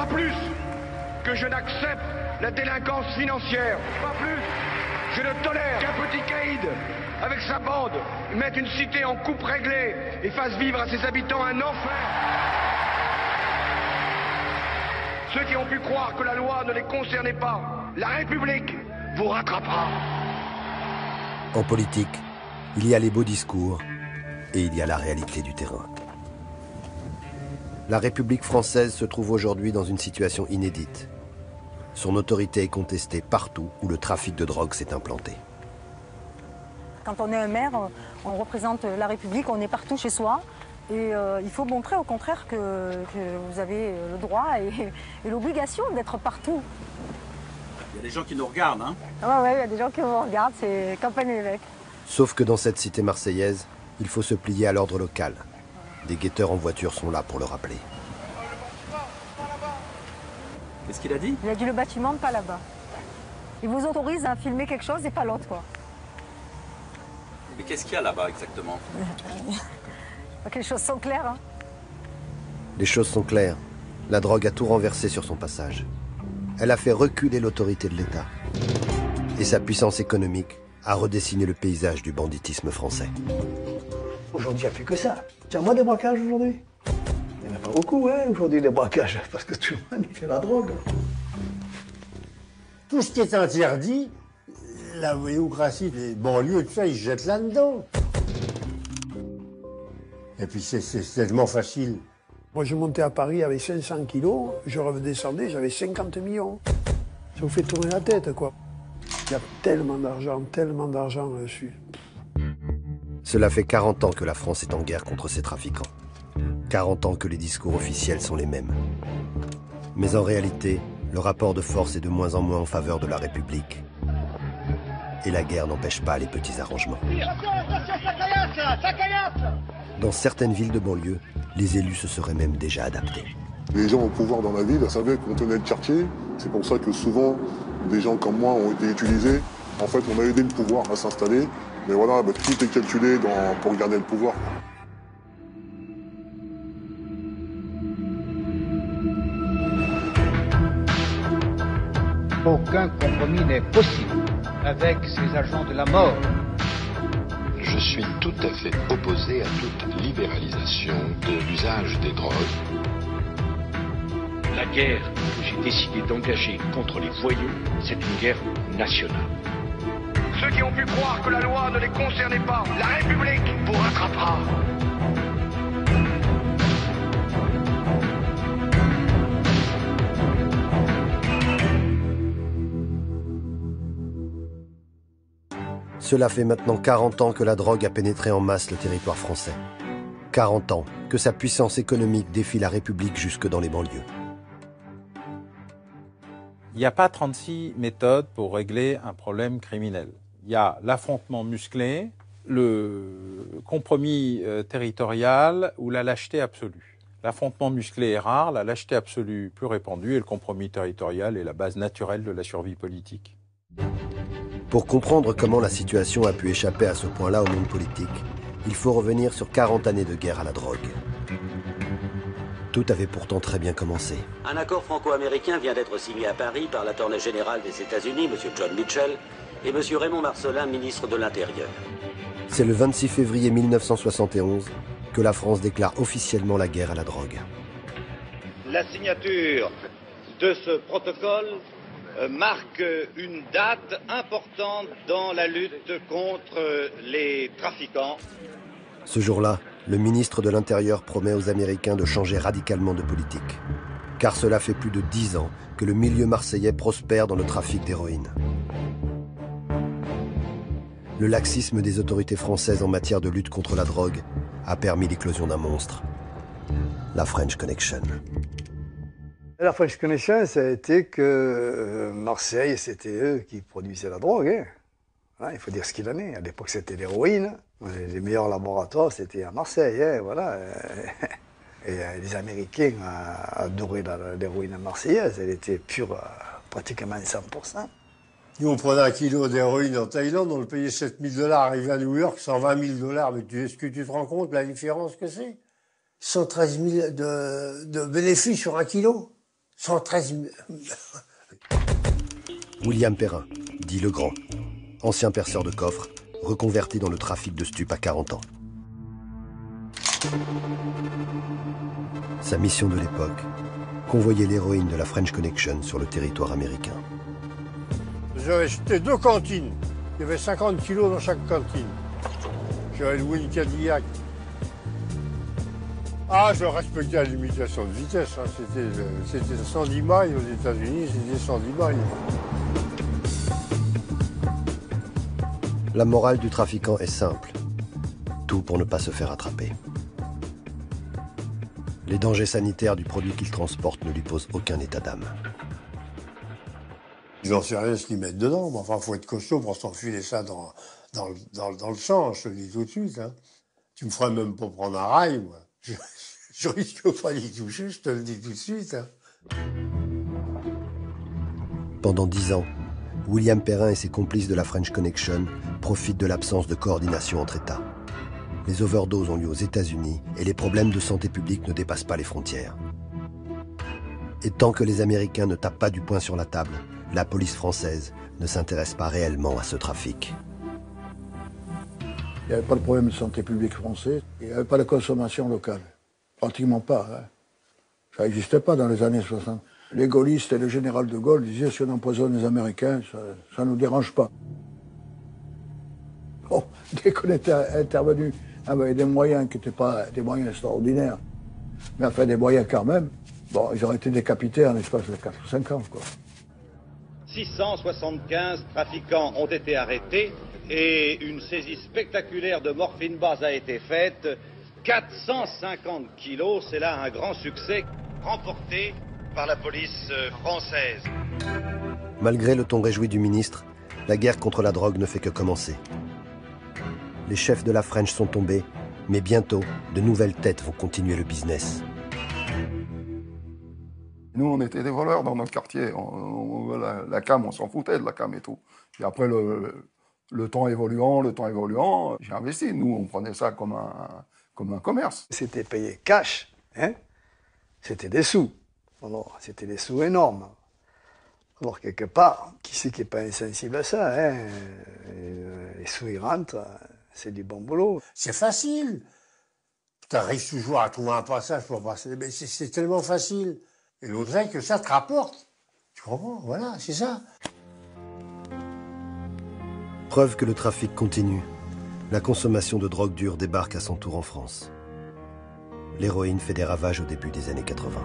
Pas plus que je n'accepte la délinquance financière. Pas plus. Je ne tolère qu'un petit caïd, avec sa bande, mette une cité en coupe réglée et fasse vivre à ses habitants un enfer. Ceux qui ont pu croire que la loi ne les concernait pas, la République vous rattrapera. En politique, il y a les beaux discours et il y a la réalité du terrain. La République française se trouve aujourd'hui dans une situation inédite. Son autorité est contestée partout où le trafic de drogue s'est implanté. Quand on est un maire, on représente la République, on est partout chez soi. Et il faut montrer au contraire que vous avez le droit et l'obligation d'être partout. Il y a des gens qui nous regardent, hein? Ah ouais, il y a des gens qui nous regardent, c'est campagne évêque. Sauf que dans cette cité marseillaise, il faut se plier à l'ordre local. Des guetteurs en voiture sont là pour le rappeler. Qu'est-ce qu'il a dit? Il a dit le bâtiment, pas là-bas. Il vous autorise à filmer quelque chose et pas l'autre, quoi. Mais qu'est-ce qu'il y a là-bas exactement? Les choses sont claires, hein. Les choses sont claires. La drogue a tout renversé sur son passage. Elle a fait reculer l'autorité de l'État. Et sa puissance économique a redessiné le paysage du banditisme français. Aujourd'hui, il n'y a plus que ça. Tiens, moi, des braquages aujourd'hui. Il n'y en a pas beaucoup, hein, aujourd'hui, des braquages, parce que tout le monde il fait la drogue. Tout ce qui est interdit, la démocratie des banlieues, tout ça, ils se jettent là-dedans. Et puis c'est tellement facile. Moi, je montais à Paris avec 500 kilos, je redescendais, j'avais 50 millions. Ça vous fait tourner la tête, quoi. Il y a tellement d'argent dessus. Cela fait 40 ans que la France est en guerre contre ces trafiquants. 40 ans que les discours officiels sont les mêmes. Mais en réalité, le rapport de force est de moins en moins en faveur de la République. Et la guerre n'empêche pas les petits arrangements. Dans certaines villes de banlieue, les élus se seraient même déjà adaptés. Les gens au pouvoir dans la ville savaient qu'on tenait le quartier. C'est pour ça que souvent, des gens comme moi ont été utilisés. En fait, on a aidé le pouvoir à s'installer. Mais voilà, tout est calculé pour garder le pouvoir. Aucun compromis n'est possible avec ces agents de la mort. Je suis tout à fait opposé à toute libéralisation de l'usage des drogues. La guerre que j'ai décidé d'engager contre les voyous, c'est une guerre nationale. Ceux qui ont pu croire que la loi ne les concernait pas, la République vous rattrapera. Cela fait maintenant 40 ans que la drogue a pénétré en masse le territoire français. 40 ans que sa puissance économique défie la République jusque dans les banlieues. Il n'y a pas 36 méthodes pour régler un problème criminel. Il y a l'affrontement musclé, le compromis territorial ou la lâcheté absolue. L'affrontement musclé est rare, la lâcheté absolue plus répandue et le compromis territorial est la base naturelle de la survie politique. Pour comprendre comment la situation a pu échapper à ce point-là au monde politique, il faut revenir sur 40 années de guerre à la drogue. Tout avait pourtant très bien commencé. Un accord franco-américain vient d'être signé à Paris par l'attorney général des États-Unis, M. John Mitchell, et M. Raymond Marcellin, ministre de l'Intérieur. C'est le 26 février 1971 que la France déclare officiellement la guerre à la drogue. La signature de ce protocole marque une date importante dans la lutte contre les trafiquants. Ce jour-là, le ministre de l'Intérieur promet aux Américains de changer radicalement de politique. Car cela fait plus de 10 ans que le milieu marseillais prospère dans le trafic d'héroïne. Le laxisme des autorités françaises en matière de lutte contre la drogue a permis l'éclosion d'un monstre, la French Connection. La French Connection, ça a été que Marseille, c'était eux qui produisaient la drogue. Hein. Il faut dire ce qu'il en est. À l'époque, c'était l'héroïne. Les meilleurs laboratoires, c'était à Marseille. Hein, voilà. Et les Américains adoraient l'héroïne marseillaise. Elle était pure, pratiquement 100%. Nous, on prenait un kilo d'héroïne en Thaïlande, on le payait 7 000 $, arrivé à New York, 120 000 $. Mais est-ce que tu te rends compte la différence que c'est? 113 000 de bénéfices sur un kilo. 113... William Perrin, dit Le Grand, ancien perceur de coffres, reconverti dans le trafic de stupes à 40 ans. Sa mission de l'époque, convoyer l'héroïne de la French Connection sur le territoire américain. J'avais acheté 2 cantines. Il y avait 50 kilos dans chaque cantine. J'avais loué une Cadillac. Ah, je respectais la limitation de vitesse. Hein. C'était 110 miles aux États-Unis, c'était 110 miles. La morale du trafiquant est simple. Tout pour ne pas se faire attraper. Les dangers sanitaires du produit qu'il transporte ne lui posent aucun état d'âme. Ils n'en savent rien ce qu'ils mettent dedans, mais enfin, il faut être costaud pour s'enfiler ça dans le sang, je te le dis tout de suite. Hein. Tu me ferais même pas prendre un rail, moi. Je risque pas d'y toucher, je te le dis tout de suite. Hein. Pendant 10 ans, William Perrin et ses complices de la French Connection profitent de l'absence de coordination entre États. Les overdoses ont lieu aux États-Unis et les problèmes de santé publique ne dépassent pas les frontières. Et tant que les Américains ne tapent pas du poing sur la table, la police française ne s'intéresse pas réellement à ce trafic. Il n'y avait pas de problème de santé publique français, il n'y avait pas de consommation locale. Pratiquement pas. Hein. Ça n'existait pas dans les années 60. Les gaullistes et le général de Gaulle disaient si on empoisonne les Américains, ça ne nous dérange pas. Bon, dès qu'on était intervenu avec des moyens qui n'étaient pas des moyens extraordinaires, mais enfin des moyens quand même, bon, ils auraient été décapités en l'espace de 4 ou 5 ans, quoi. 675 trafiquants ont été arrêtés et une saisie spectaculaire de morphine base a été faite. 450 kilos, c'est là un grand succès remporté par la police française. Malgré le ton réjoui du ministre, la guerre contre la drogue ne fait que commencer. Les chefs de la French sont tombés, mais bientôt, de nouvelles têtes vont continuer le business. Nous, on était des voleurs dans notre quartier. La cam, on s'en foutait de la cam et tout. Puis après, le temps évoluant, j'ai investi. Nous, on prenait ça comme un commerce. C'était payé cash, hein. C'était des sous. Alors, c'était des sous énormes. Alors, quelque part, qui c'est qui n'est pas insensible à ça, hein? Les sous, ils rentrent, c'est du bon boulot. C'est facile. Tu arrives toujours à trouver un passage pour passer. Mais c'est tellement facile. Et l'autre est que ça te rapporte. Tu comprends? Voilà, c'est ça. Preuve que le trafic continue. La consommation de drogue dure débarque à son tour en France. L'héroïne fait des ravages au début des années 80.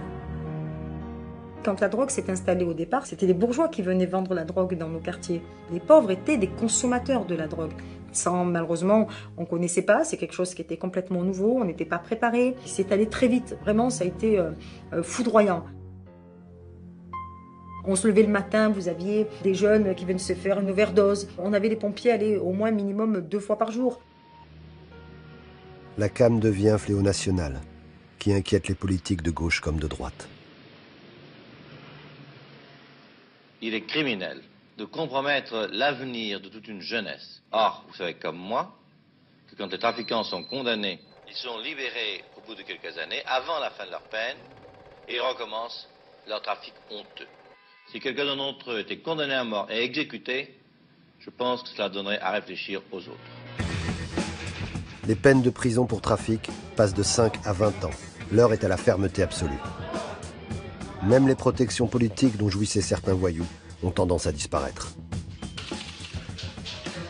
Quand la drogue s'est installée au départ, c'était les bourgeois qui venaient vendre la drogue dans nos quartiers. Les pauvres étaient des consommateurs de la drogue. Ça, malheureusement, on ne connaissait pas. C'est quelque chose qui était complètement nouveau. On n'était pas préparé. C'est allé très vite. Vraiment, ça a été foudroyant. On se levait le matin, vous aviez des jeunes qui venaient se faire une overdose. On avait les pompiers aller au moins minimum 2 fois par jour. La cam devient un fléau national qui inquiète les politiques de gauche comme de droite. Il est criminel de compromettre l'avenir de toute une jeunesse. Or, vous savez comme moi, que quand les trafiquants sont condamnés, ils sont libérés au bout de quelques années, avant la fin de leur peine, et ils recommencent leur trafic honteux. Si quelqu'un d'entre eux était condamné à mort et exécuté, je pense que cela donnerait à réfléchir aux autres. Les peines de prison pour trafic passent de 5 à 20 ans. L'heure est à la fermeté absolue. Même les protections politiques dont jouissaient certains voyous ont tendance à disparaître.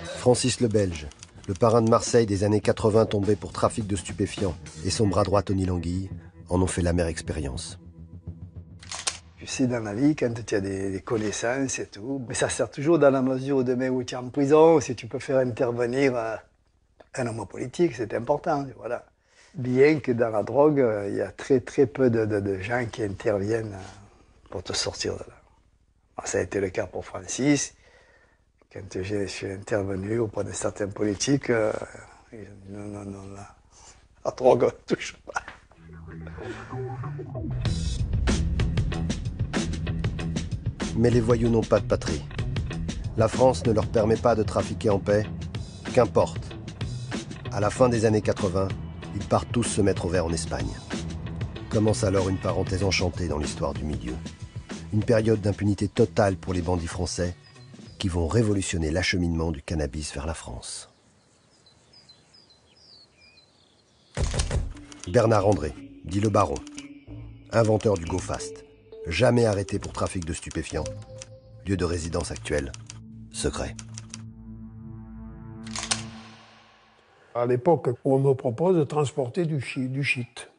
Francis le Belge, le parrain de Marseille des années 80 tombé pour trafic de stupéfiants, et son bras droit Tony Languille en ont fait l'amère expérience. Tu sais, dans la vie, quand tu as des connaissances et tout, mais ça sert toujours dans la mesure où demain où tu es en prison, si tu peux faire intervenir un homme politique, c'est important, voilà. Bien que dans la drogue, il y a très peu de gens qui interviennent pour te sortir de là. Alors, ça a été le cas pour Francis. Quand je suis intervenu auprès de certains politiques, ils ont dit non, la drogue, on ne touche pas. Mais les voyous n'ont pas de patrie. La France ne leur permet pas de trafiquer en paix. Qu'importe. À la fin des années 80, ils partent tous se mettre au vert en Espagne. Commence alors une parenthèse enchantée dans l'histoire du milieu. Une période d'impunité totale pour les bandits français qui vont révolutionner l'acheminement du cannabis vers la France. Bernard André, dit le baron, inventeur du Go Fast, jamais arrêté pour trafic de stupéfiants, lieu de résidence actuel, secret. À l'époque, on me propose de transporter du shit.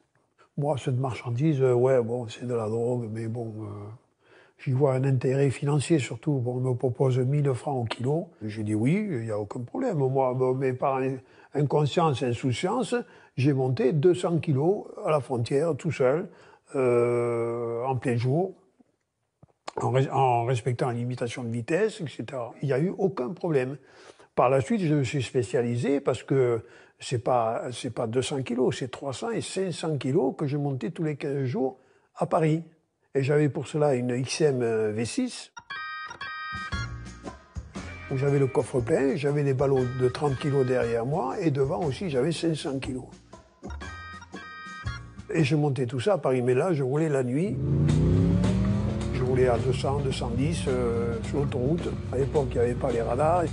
Moi, cette marchandise, ouais, bon, c'est de la drogue, mais bon, j'y vois un intérêt financier surtout. Bon, on me propose 1000 francs au kilo. J'ai dit oui, il n'y a aucun problème. Moi, mais par inconscience, insouciance, j'ai monté 200 kilos à la frontière, tout seul, en plein jour, en respectant une limitation de vitesse, etc. Il n'y a eu aucun problème. Par la suite, je me suis spécialisé parce que c'est pas 200 kilos, c'est 300 et 500 kilos que je montais tous les 15 jours à Paris. Et j'avais pour cela une XM V6, où j'avais le coffre plein, j'avais des ballots de 30 kilos derrière moi, et devant aussi, j'avais 500 kilos. Et je montais tout ça à Paris, mais là, je roulais la nuit. Je roulais à 200, 210 sur l'autoroute. À l'époque, il n'y avait pas les radars.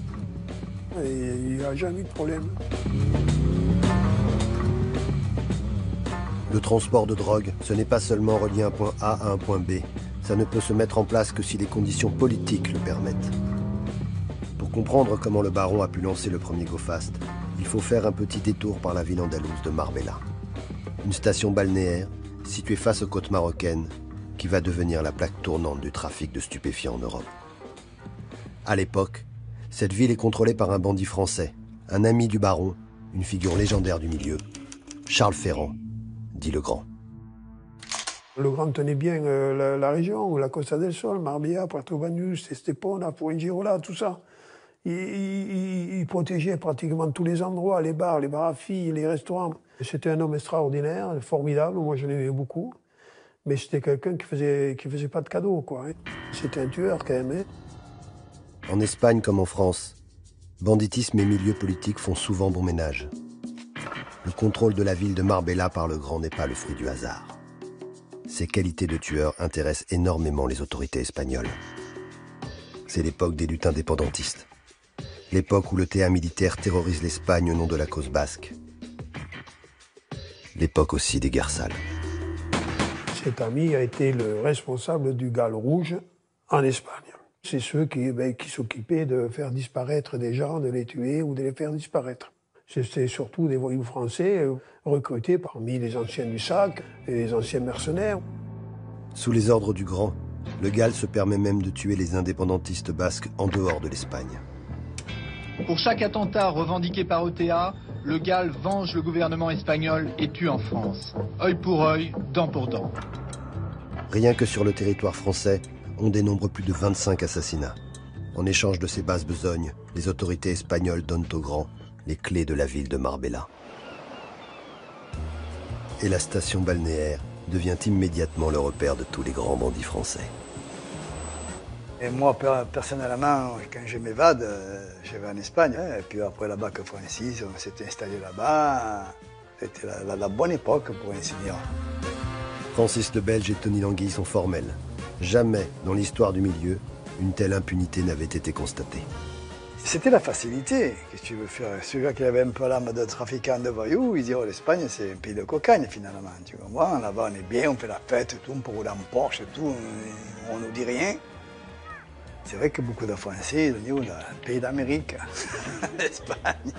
Et il n'y a jamais eu de problème. Le transport de drogue, ce n'est pas seulement relier un point A à un point B. Ça ne peut se mettre en place que si les conditions politiques le permettent. Pour comprendre comment le baron a pu lancer le premier Go Fast, il faut faire un petit détour par la ville andalouse de Marbella. Une station balnéaire située face aux côtes marocaines qui va devenir la plaque tournante du trafic de stupéfiants en Europe. À l'époque, cette ville est contrôlée par un bandit français, un ami du baron, une figure légendaire du milieu, Charles Ferrand, dit le Grand. Le Grand tenait bien la région, la Costa del Sol, Marbella, Puerto Banús, Estepona, Fuengirola, tout ça. Il protégeait pratiquement tous les endroits, les bars à filles, les restaurants. C'était un homme extraordinaire, formidable, moi je l'aimais beaucoup. Mais c'était quelqu'un qui faisait pas de cadeaux, quoi. C'était un tueur, quand même. En Espagne comme en France, banditisme et milieux politiques font souvent bon ménage. Le contrôle de la ville de Marbella par le Grand n'est pas le fruit du hasard. Ses qualités de tueur intéressent énormément les autorités espagnoles. C'est l'époque des luttes indépendantistes. L'époque où le théâtre militaire terrorise l'Espagne au nom de la cause basque. L'époque aussi des guerres sales. Cet ami a été le responsable du GAL rouge en Espagne. C'est ceux qui s'occupaient de faire disparaître des gens, de les tuer ou de les faire disparaître. C'était surtout des voyous français recrutés parmi les anciens du SAC et les anciens mercenaires. Sous les ordres du Grand, le GAL se permet même de tuer les indépendantistes basques en dehors de l'Espagne. Pour chaque attentat revendiqué par ETA, le GAL venge le gouvernement espagnol et tue en France. Œil pour œil, dent pour dent. Rien que sur le territoire français, on dénombre plus de 25 assassinats. En échange de ces basses besognes, les autorités espagnoles donnent au Grand les clés de la ville de Marbella. Et la station balnéaire devient immédiatement le repère de tous les grands bandits français. Et moi, personnellement, quand je m'évade, je vais en Espagne. Et puis après là-bas que Francis, on s'était installé là-bas. C'était la bonne époque pour ainsi dire. Francis le Belge et Tony Languille sont formels. Jamais, dans l'histoire du milieu, une telle impunité n'avait été constatée. C'était la facilité. Qu'est-ce que tu veux faire? Celui qui avait un peu l'âme de trafiquant de voyous, il dit, oh, l'Espagne, c'est un pays de cocagne, finalement. Tu comprends? Là-bas, on est bien, on fait la fête, tout, on peut rouler en Porsche et tout, on nous dit rien. C'est vrai que beaucoup de Français, ils disent, le pays d'Amérique, l'Espagne.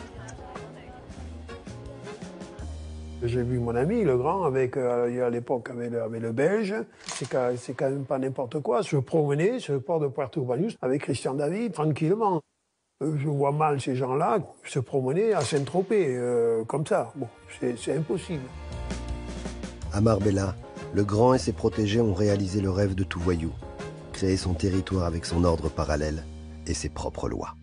J'ai vu mon ami, le Grand, avec, à l'époque, avec le Belge. C'est quand même pas n'importe quoi. Se promener sur le port de Puerto Banús avec Christian David, tranquillement. Je vois mal ces gens-là se promener à Saint-Tropez, comme ça. Bon, c'est impossible. À Marbella, le Grand et ses protégés ont réalisé le rêve de tout voyou. Créer son territoire avec son ordre parallèle et ses propres lois.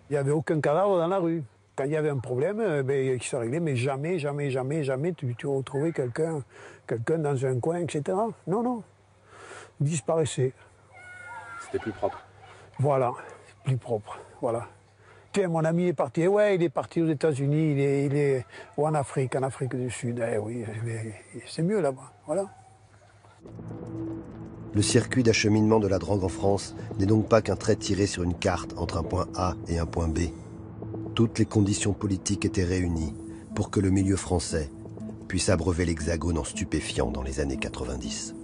Il n'y avait aucun cadavre dans la rue. Quand il y avait un problème, il se réglait, mais jamais tu retrouvais quelqu'un dans un coin, etc. Non, non. Il disparaissait. C'était plus propre. Voilà, plus propre, voilà. Tiens, mon ami est parti. Ouais, il est parti aux États-Unis, il est ou en Afrique du Sud. Eh oui, c'est mieux là-bas, voilà. Le circuit d'acheminement de la drogue en France n'est donc pas qu'un trait tiré sur une carte entre un point A et un point B. Toutes les conditions politiques étaient réunies pour que le milieu français puisse abreuver l'Hexagone en stupéfiants dans les années 90.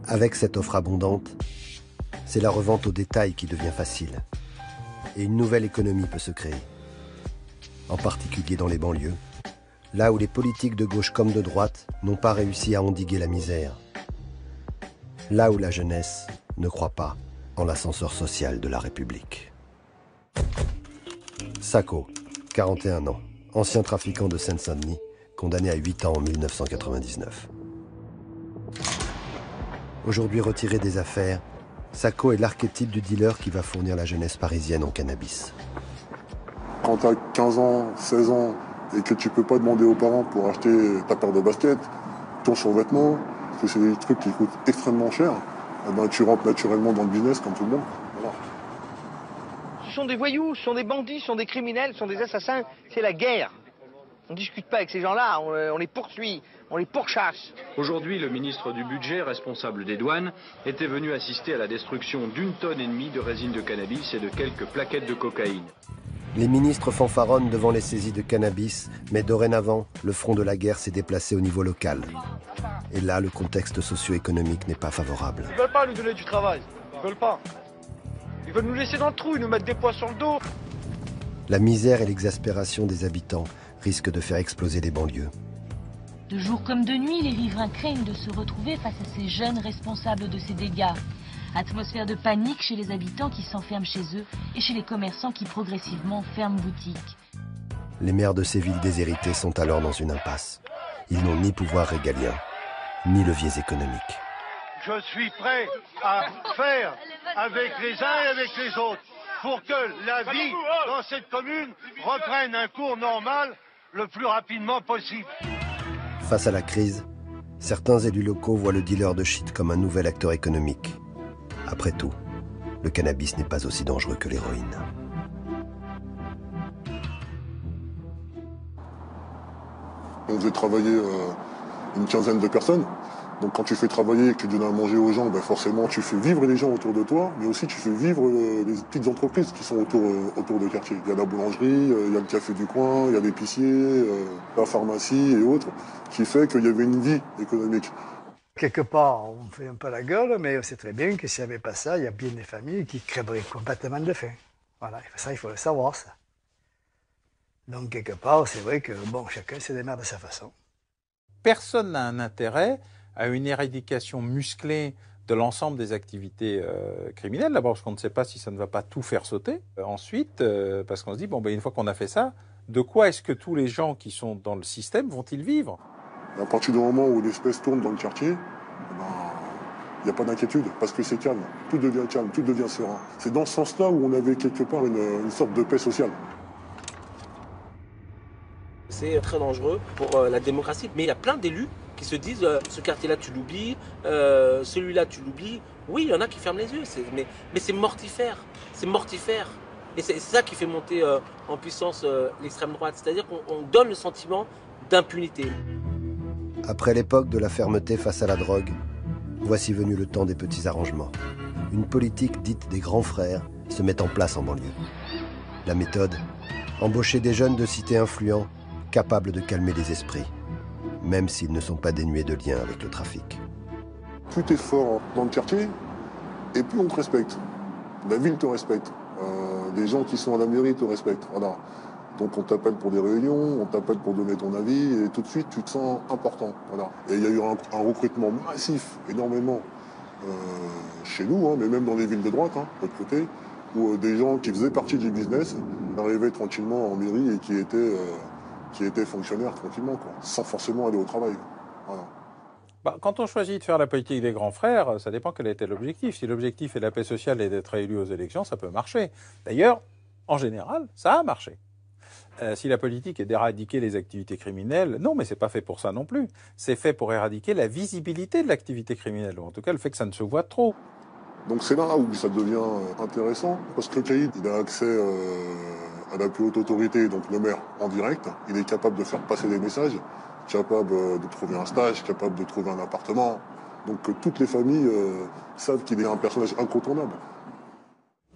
Avec cette offre abondante, c'est la revente au détail qui devient facile. Et une nouvelle économie peut se créer. En particulier dans les banlieues, là où les politiques de gauche comme de droite n'ont pas réussi à endiguer la misère. Là où la jeunesse ne croit pas en l'ascenseur social de la République. Sako, 41 ans, ancien trafiquant de Seine-Saint-Denis, condamné à 8 ans en 1999. Aujourd'hui retiré des affaires, Sako est l'archétype du dealer qui va fournir la jeunesse parisienne en cannabis. Quand tu as 15 ans, 16 ans, et que tu peux pas demander aux parents pour acheter ta paire de baskets, ton survêtement, parce que c'est des trucs qui coûtent extrêmement cher, eh ben, tu rentres naturellement dans le business comme tout le monde. Voilà. Ce sont des voyous, ce sont des bandits, ce sont des criminels, ce sont des assassins, c'est la guerre. On ne discute pas avec ces gens-là, on les poursuit, on les pourchasse. Aujourd'hui, le ministre du Budget, responsable des douanes, était venu assister à la destruction d'1,5 tonne de résine de cannabis et de quelques plaquettes de cocaïne. Les ministres fanfaronnent devant les saisies de cannabis, mais dorénavant, le front de la guerre s'est déplacé au niveau local. Et là, le contexte socio-économique n'est pas favorable. Ils veulent pas nous donner du travail, ils veulent pas. Ils veulent nous laisser dans le trou, ils nous mettent des poids sur le dos. La misère et l'exaspération des habitants risquent de faire exploser les banlieues. De jour comme de nuit, les riverains craignent de se retrouver face à ces jeunes responsables de ces dégâts. Atmosphère de panique chez les habitants qui s'enferment chez eux et chez les commerçants qui progressivement ferment boutique. Les maires de ces villes déshéritées sont alors dans une impasse. Ils n'ont ni pouvoir régalien, ni leviers économiques. Je suis prêt à faire avec les uns et avec les autres pour que la vie dans cette commune reprenne un cours normal le plus rapidement possible. Face à la crise, certains élus locaux voient le dealer de shit comme un nouvel acteur économique. Après tout, le cannabis n'est pas aussi dangereux que l'héroïne. On faisait travailler une quinzaine de personnes. Donc quand tu fais travailler et que tu donnes à manger aux gens, ben forcément tu fais vivre les gens autour de toi, mais aussi tu fais vivre les petites entreprises qui sont autour de quartier. Il y a la boulangerie, il y a le café du coin, il y a l'épicier, la pharmacie et autres, qui fait qu'il y avait une vie économique. Quelque part, on fait un peu la gueule, mais on sait très bien que s'il n'y avait pas ça, il y a bien des familles qui crèveraient complètement de faim. Voilà, ça, il faut le savoir, ça. Donc, quelque part, c'est vrai que, bon, chacun se démerde de sa façon. Personne n'a un intérêt à une éradication musclée de l'ensemble des activités criminelles. D'abord, parce qu'on ne sait pas si ça ne va pas tout faire sauter. Ensuite, parce qu'on se dit, bon, ben, une fois qu'on a fait ça, de quoi est-ce que tous les gens qui sont dans le système vont-ils vivre ? À partir du moment où l'espèce tourne dans le quartier, il n'y a pas d'inquiétude, parce que c'est calme. Tout devient calme, tout devient serein. C'est dans ce sens-là où on avait quelque part une sorte de paix sociale. C'est très dangereux pour la démocratie, mais il y a plein d'élus qui se disent ce quartier-là tu l'oublies, celui-là tu l'oublies. Oui, il y en a qui ferment les yeux, mais c'est mortifère, c'est mortifère. Et c'est ça qui fait monter en puissance l'extrême droite, c'est-à-dire qu'on donne le sentiment d'impunité. Après l'époque de la fermeté face à la drogue, voici venu le temps des petits arrangements. Une politique dite des grands frères se met en place en banlieue. La méthode, embaucher des jeunes de cités influents, capables de calmer les esprits, même s'ils ne sont pas dénués de liens avec le trafic. Plus tu es fort dans le quartier, et plus on te respecte. La ville te respecte. Les gens qui sont à la mairie te respectent. Voilà. Donc on t'appelle pour des réunions, on t'appelle pour donner ton avis, et tout de suite tu te sens important. Voilà. Et il y a eu un recrutement massif, énormément, chez nous, hein, mais même dans les villes de droite, hein, de l'autre côté, où des gens qui faisaient partie du business arrivaient tranquillement en mairie et qui étaient fonctionnaires tranquillement, quoi, sans forcément aller au travail. Voilà. Bah, quand on choisit de faire la politique des grands frères, ça dépend quel était l'objectif. Si l'objectif est la paix sociale et d'être élu aux élections, ça peut marcher. D'ailleurs, en général, ça a marché. Si la politique est d'éradiquer les activités criminelles, non, mais c'est pas fait pour ça non plus. C'est fait pour éradiquer la visibilité de l'activité criminelle, ou en tout cas le fait que ça ne se voit trop. Donc c'est là où ça devient intéressant, parce que le caïd, il a accès à la plus haute autorité, donc le maire, en direct. Il est capable de faire passer des messages, capable de trouver un stage, capable de trouver un appartement. Donc toutes les familles savent qu'il est un personnage incontournable.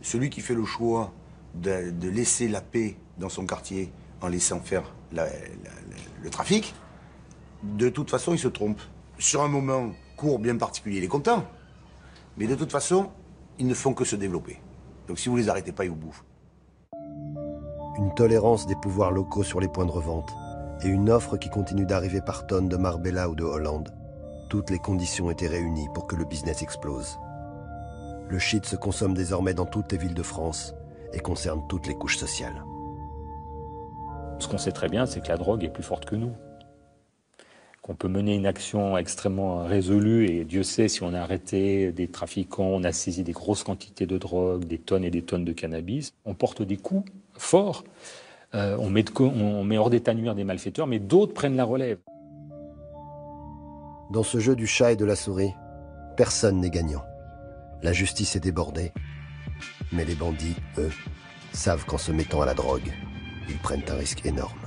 Celui qui fait le choix de laisser la paix dans son quartier en laissant faire le trafic, de toute façon, il se trompe. Sur un moment court bien particulier, il est content. Mais de toute façon, ils ne font que se développer. Donc si vous les arrêtez pas, ils vous bouffent. Une tolérance des pouvoirs locaux sur les points de revente et une offre qui continue d'arriver par tonnes de Marbella ou de Hollande. Toutes les conditions étaient réunies pour que le business explose. Le shit se consomme désormais dans toutes les villes de France et concerne toutes les couches sociales. Ce qu'on sait très bien, c'est que la drogue est plus forte que nous. Qu'on peut mener une action extrêmement résolue, et Dieu sait si on a arrêté des trafiquants, on a saisi des grosses quantités de drogue, des tonnes et des tonnes de cannabis. On porte des coups forts, on met hors d'état de nuire des malfaiteurs, mais d'autres prennent la relève. Dans ce jeu du chat et de la souris, personne n'est gagnant. La justice est débordée, mais les bandits, eux, savent qu'en se mettant à la drogue, ils prennent un risque énorme.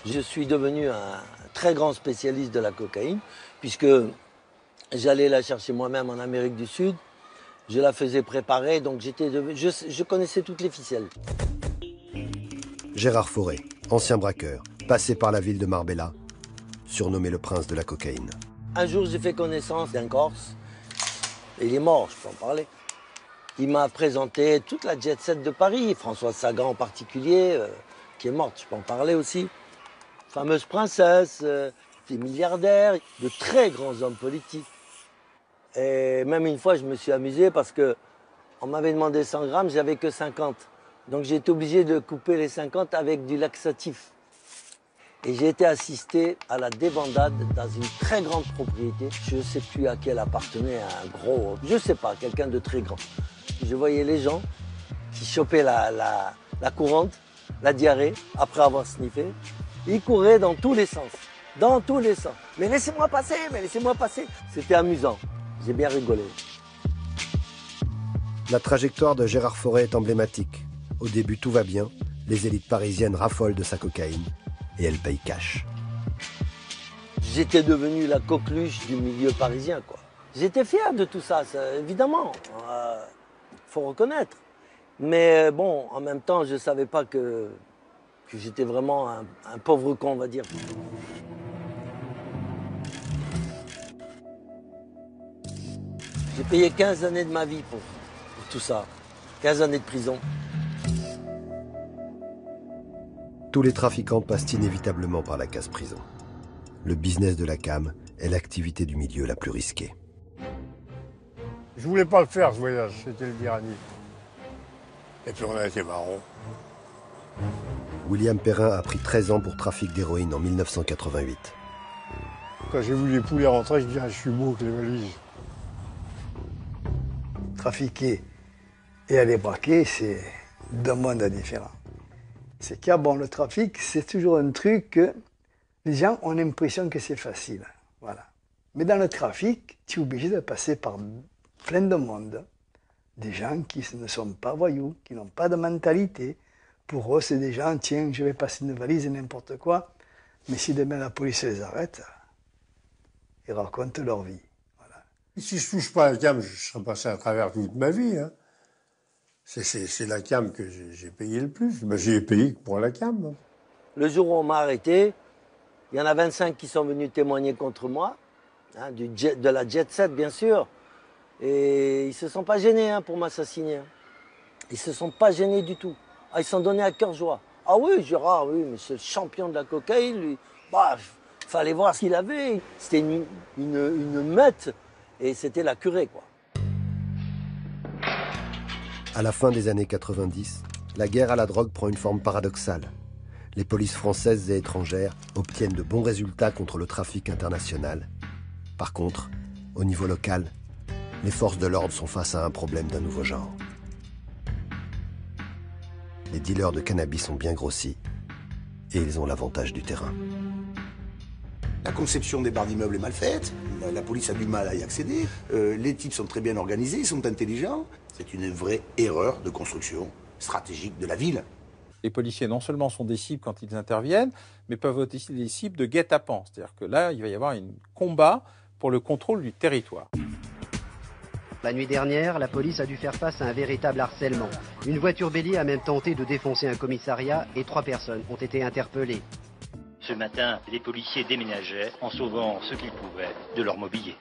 Je suis devenu un très grand spécialiste de la cocaïne, puisque j'allais la chercher moi-même en Amérique du Sud, je la faisais préparer, donc je connaissais toutes les ficelles. Gérard Fauré, ancien braqueur, passé par la ville de Marbella, surnommé le prince de la cocaïne. Un jour, j'ai fait connaissance d'un Corse, il est mort, je peux en parler. Il m'a présenté toute la jet set de Paris, Françoise Sagan en particulier, qui est morte, je peux en parler aussi. Fameuse princesse, des milliardaires, de très grands hommes politiques. Et même une fois, je me suis amusé parce qu'on m'avait demandé 100 grammes, j'avais que 50. Donc j'ai été obligé de couper les 50 avec du laxatif. Et j'ai été assisté à la débandade dans une très grande propriété. Je ne sais plus à qui elle appartenait, à un gros, je ne sais pas, quelqu'un de très grand. Je voyais les gens qui chopaient la courante, la diarrhée, après avoir sniffé. Ils couraient dans tous les sens, dans tous les sens. Mais laissez-moi passer, mais laissez-moi passer. C'était amusant, j'ai bien rigolé. La trajectoire de Gérard Fauré est emblématique. Au début, tout va bien, les élites parisiennes raffolent de sa cocaïne et elles payent cash. J'étais devenu la coqueluche du milieu parisien, quoi. J'étais fier de tout ça, évidemment, faut reconnaître. Mais bon, en même temps, je ne savais pas que j'étais vraiment un pauvre con, on va dire. J'ai payé 15 années de ma vie pour tout ça. 15 années de prison. Tous les trafiquants passent inévitablement par la case prison. Le business de la cam est l'activité du milieu la plus risquée. Je voulais pas le faire, ce voyage, c'était le dernier. Et puis on a été marrons. William Perrin a pris 13 ans pour trafic d'héroïne en 1988. Quand j'ai vu les poulets rentrer, je dis ah, je suis beau avec les valises. Trafiquer et aller braquer, c'est deux mondes différents. C'est qu'il y a, bon, le trafic, c'est toujours un truc que les gens ont l'impression que c'est facile. Voilà. Mais dans le trafic, tu es obligé de passer par plein de monde. Des gens qui ne sont pas voyous, qui n'ont pas de mentalité. Pour eux, c'est des gens, tiens, je vais passer une valise et n'importe quoi. Mais si demain la police les arrête, ils racontent leur vie. Voilà. Si je ne touche pas à la cam, je serais passé à travers toute ma vie. Hein. C'est la cam que j'ai payé le plus. Ben, j'ai payé pour la cam. Le jour où on m'a arrêté, il y en a 25 qui sont venus témoigner contre moi, hein, de la jet set, bien sûr. Et ils ne se sont pas gênés hein, pour m'assassiner. Ils ne se sont pas gênés du tout. Ah, ils sont donnés à cœur joie. Ah oui, Gérard, oui, mais c'est le champion de la cocaïne, lui. Bah, fallait voir ce qu'il avait. C'était une mette, et c'était la curée, quoi. À la fin des années 90, la guerre à la drogue prend une forme paradoxale. Les polices françaises et étrangères obtiennent de bons résultats contre le trafic international. Par contre, au niveau local, les forces de l'ordre sont face à un problème d'un nouveau genre. Les dealers de cannabis ont bien grossi et ils ont l'avantage du terrain. La conception des barres d'immeubles est mal faite, la police a du mal à y accéder, les types sont très bien organisés, ils sont intelligents. C'est une vraie erreur de construction stratégique de la ville. Les policiers non seulement sont des cibles quand ils interviennent, mais peuvent être aussi des cibles de guet-apens. C'est-à-dire que là, il va y avoir un combat pour le contrôle du territoire. La nuit dernière, la police a dû faire face à un véritable harcèlement. Une voiture bélier a même tenté de défoncer un commissariat et 3 personnes ont été interpellées. Ce matin, les policiers déménageaient en sauvant ce qu'ils pouvaient de leur mobilier.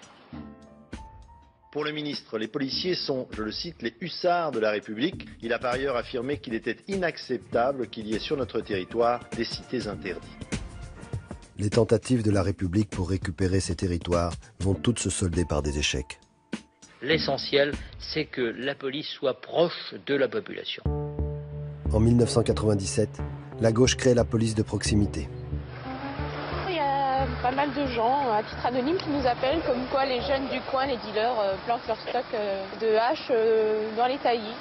Pour le ministre, les policiers sont, je le cite, les hussards de la République. Il a par ailleurs affirmé qu'il était inacceptable qu'il y ait sur notre territoire des cités interdites. Les tentatives de la République pour récupérer ces territoires vont toutes se solder par des échecs. L'essentiel, c'est que la police soit proche de la population. En 1997, la gauche crée la police de proximité. Il y a pas mal de gens à titre anonyme qui nous appellent, comme quoi les jeunes du coin, les dealers, planquent leur stock de haches dans les taillis.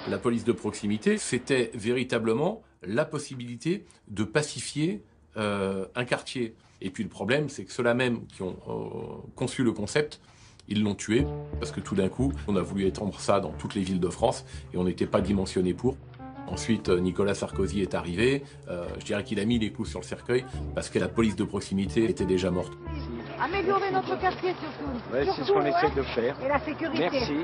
La police de proximité, c'était véritablement la possibilité de pacifier un quartier. Et puis le problème, c'est que ceux-là même qui ont conçu le concept, ils l'ont tué, parce que tout d'un coup, on a voulu étendre ça dans toutes les villes de France, et on n'était pas dimensionné pour. Ensuite, Nicolas Sarkozy est arrivé, je dirais qu'il a mis les clous sur le cercueil, parce que la police de proximité était déjà morte. Améliorer notre quartier surtout. Ouais, c'est ce qu'on essaie de faire. Et la sécurité. Merci.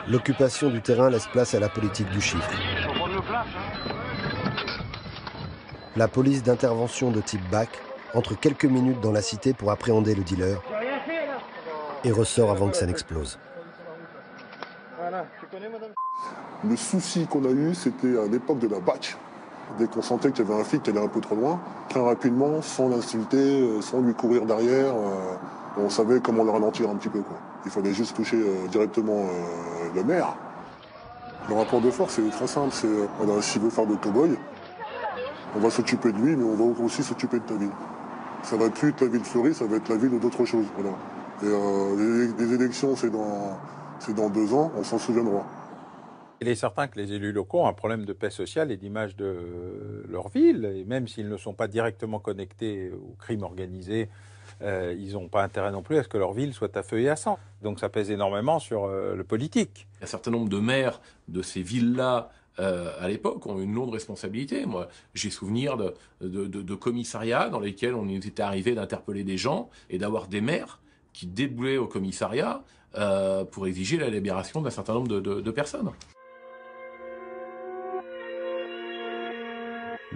L'occupation du terrain laisse place à la politique du chiffre. La police d'intervention de type BAC entre quelques minutes dans la cité pour appréhender le dealer et ressort avant que ça n'explose. Le souci qu'on a eu, c'était à l'époque de la BAC. Dès qu'on sentait qu'il y avait un flic qui allait un peu trop loin, très rapidement, sans l'insulter, sans lui courir derrière, on savait comment le ralentir un petit peu, quoi. Il fallait juste toucher directement le maire. Le rapport de force, c'est très simple. S'il veut faire de cow-boy, on va s'occuper de lui, mais on va aussi s'occuper de ta ville. Ça va plus être la ville fleurie, ça va être la ville d'autre chose. Voilà. Et les élections, c'est dans 2 ans, on s'en souviendra. Il est certain que les élus locaux ont un problème de paix sociale et d'image de leur ville, et même s'ils ne sont pas directement connectés au crime organisé, ils n'ont pas intérêt non plus à ce que leur ville soit à feu et à sang. Donc ça pèse énormément sur le politique. Un certain nombre de maires de ces villes-là, à l'époque, ont une lourde responsabilité. Moi, j'ai souvenir de commissariats dans lesquels on était arrivé d'interpeller des gens et d'avoir des maires qui déboulaient au commissariat pour exiger la libération d'un certain nombre de personnes.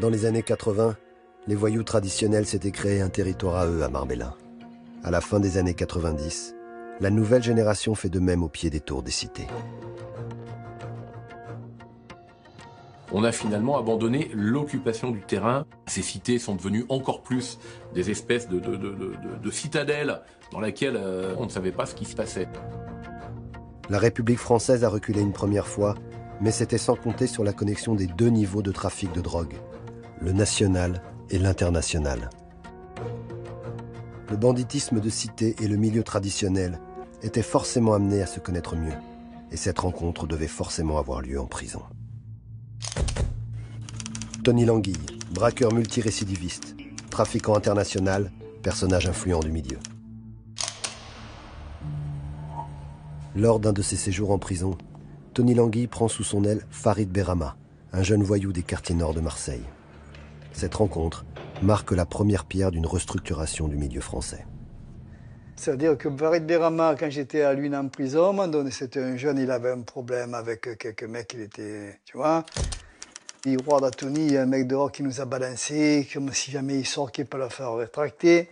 Dans les années 80, les voyous traditionnels s'étaient créé un territoire à eux à Marbella. À la fin des années 90, la nouvelle génération fait de même au pied des tours des cités. On a finalement abandonné l'occupation du terrain. Ces cités sont devenues encore plus des espèces de citadelles dans lesquelles on ne savait pas ce qui se passait. La République française a reculé une première fois, mais c'était sans compter sur la connexion des 2 niveaux de trafic de drogue, le national et l'international. Le banditisme de cité et le milieu traditionnel étaient forcément amenés à se connaître mieux, et cette rencontre devait forcément avoir lieu en prison. Tony Languille, braqueur multirécidiviste, trafiquant international, personnage influent du milieu. Lors d'un de ses séjours en prison, Tony Languille prend sous son aile Farid Berama, un jeune voyou des quartiers nord de Marseille. Cette rencontre marque la première pierre d'une restructuration du milieu français. C'est-à-dire que Farid Berama, quand j'étais à l'UNA en prison, à un moment donné, c'était un jeune, il avait un problème avec quelques mecs, il était, tu vois. Il roi Tony, il y a un mec dehors qui nous a balancé, comme si jamais il sort, qu'il peut le faire rétracter.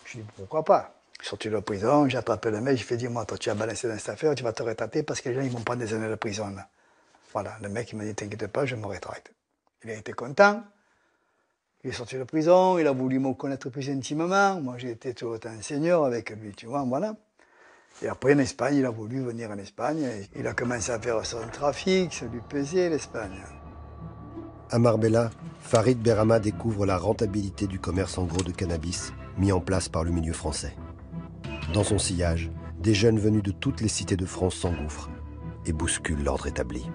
Je dis, pourquoi pas? Je suis sorti de la prison, j'ai attrapé le mec, j'ai fait, dis-moi, toi tu as balancé dans cette affaire, tu vas te rétracter parce que les gens, ils vont prendre des années de prison. Là. Voilà, le mec, il m'a dit, t'inquiète pas, je me rétracte. Il a été content. Il est sorti de prison, il a voulu me connaître plus intimement. Moi, j'ai été tout autant seigneur avec lui, tu vois, voilà. Et après, en Espagne, il a voulu venir en Espagne. Il a commencé à faire son trafic, ça lui pesait, l'Espagne. À Marbella, Farid Berama découvre la rentabilité du commerce en gros de cannabis mis en place par le milieu français. Dans son sillage, des jeunes venus de toutes les cités de France s'engouffrent et bousculent l'ordre établi.